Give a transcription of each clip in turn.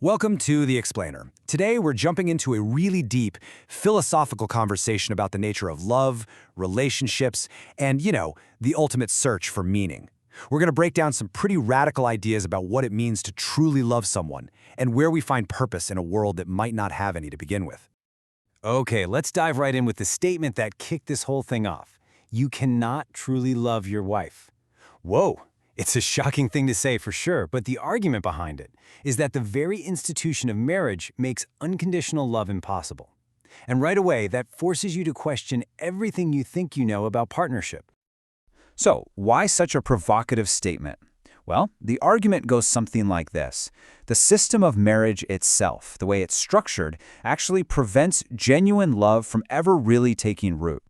Welcome to The Explainer. Today we're jumping into a really deep, philosophical conversation about the nature of love, relationships, and, the ultimate search for meaning. We're going to break down some pretty radical ideas about what it means to truly love someone, and where we find purpose in a world that might not have any to begin with. Okay, let's dive right in with the statement that kicked this whole thing off. You cannot truly love your wife. Whoa! It's a shocking thing to say for sure, but the argument behind it is that the very institution of marriage makes unconditional love impossible. And right away, that forces you to question everything you think you know about partnership. So, why such a provocative statement? Well, the argument goes something like this. The system of marriage itself, the way it's structured, actually prevents genuine love from ever really taking root.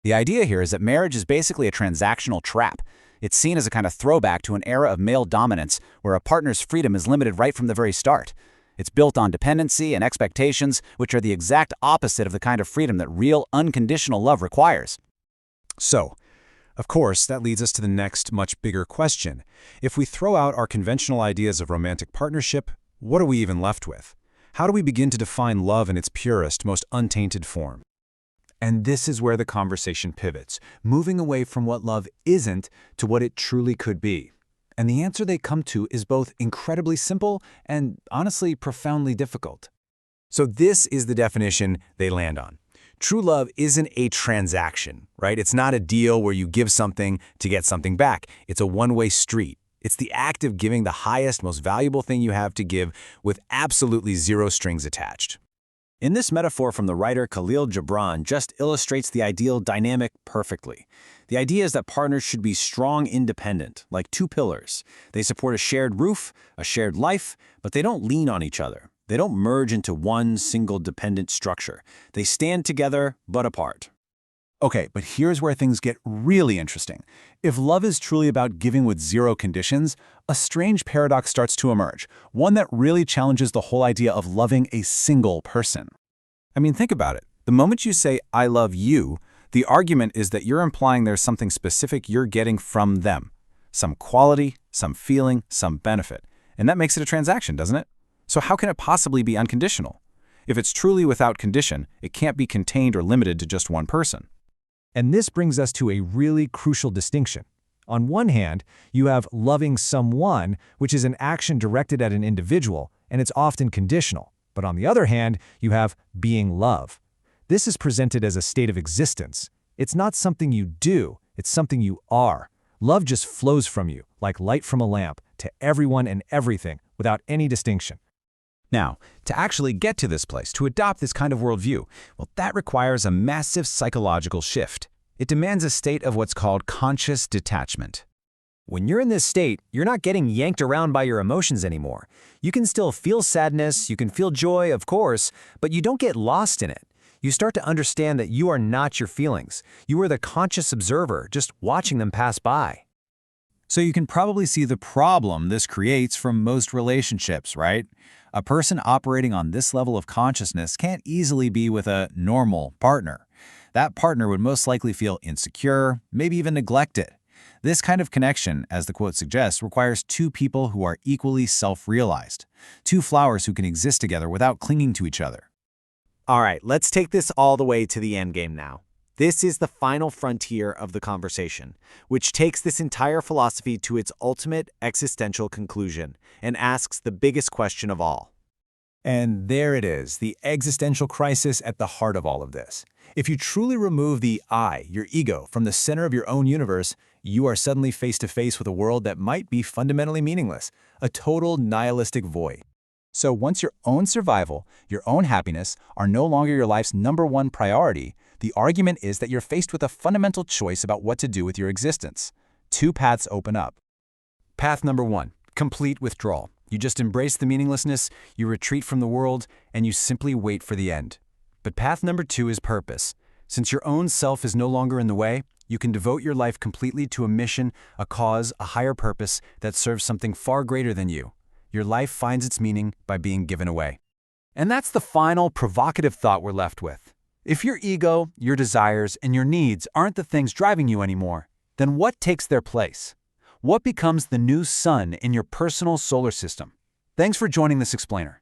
The idea here is that marriage is basically a transactional trap. It's seen as a kind of throwback to an era of male dominance where a partner's freedom is limited right from the very start. It's built on dependency and expectations, which are the exact opposite of the kind of freedom that real, unconditional love requires. So, of course, that leads us to the next, much bigger question. If we throw out our conventional ideas of romantic partnership, what are we even left with? How do we begin to define love in its purest, most untainted form? And this is where the conversation pivots, moving away from what love isn't to what it truly could be. And the answer they come to is both incredibly simple and, honestly, profoundly difficult. So this is the definition they land on. True love isn't a transaction, right? It's not a deal where you give something to get something back. It's a one-way street. It's the act of giving the highest, most valuable thing you have to give with absolutely zero strings attached. In this metaphor from the writer Khalil Gibran just illustrates the ideal dynamic perfectly. The idea is that partners should be strong, independent, like two pillars. They support a shared roof, a shared life, but they don't lean on each other. They don't merge into one single dependent structure. They stand together, but apart. Okay, but here's where things get really interesting. If love is truly about giving with zero conditions, a strange paradox starts to emerge, one that really challenges the whole idea of loving a single person. I mean, think about it. The moment you say, "I love you," the argument is that you're implying there's something specific you're getting from them. Some quality, some feeling, some benefit. And that makes it a transaction, doesn't it? So how can it possibly be unconditional? If it's truly without condition, it can't be contained or limited to just one person. And this brings us to a really crucial distinction. On one hand, you have loving someone, which is an action directed at an individual, and it's often conditional. But on the other hand, you have being love. This is presented as a state of existence. It's not something you do, it's something you are. Love just flows from you, like light from a lamp, to everyone and everything, without any distinction. Now, to actually get to this place, to adopt this kind of worldview, well, that requires a massive psychological shift. It demands a state of what's called conscious detachment. When you're in this state, you're not getting yanked around by your emotions anymore. You can still feel sadness, you can feel joy, of course, but you don't get lost in it. You start to understand that you are not your feelings. You are the conscious observer, just watching them pass by. So you can probably see the problem this creates from most relationships, right? A person operating on this level of consciousness can't easily be with a normal partner. That partner would most likely feel insecure, maybe even neglected. This kind of connection, as the quote suggests, requires two people who are equally self-realized. Two flowers who can exist together without clinging to each other. All right, let's take this all the way to the end game now. This is the final frontier of the conversation, which takes this entire philosophy to its ultimate existential conclusion and asks the biggest question of all. And there it is, the existential crisis at the heart of all of this. If you truly remove the I, your ego, from the center of your own universe, you are suddenly face to face with a world that might be fundamentally meaningless, a total nihilistic void. So once your own survival, your own happiness, are no longer your life's #1 priority, the argument is that you're faced with a fundamental choice about what to do with your existence. Two paths open up. Path number 1, complete withdrawal. You just embrace the meaninglessness, you retreat from the world, and you simply wait for the end. But path number 2 is purpose. Since your own self is no longer in the way, you can devote your life completely to a mission, a cause, a higher purpose that serves something far greater than you. Your life finds its meaning by being given away. And that's the final provocative thought we're left with. If your ego, your desires, and your needs aren't the things driving you anymore, then what takes their place? What becomes the new sun in your personal solar system? Thanks for joining this explainer.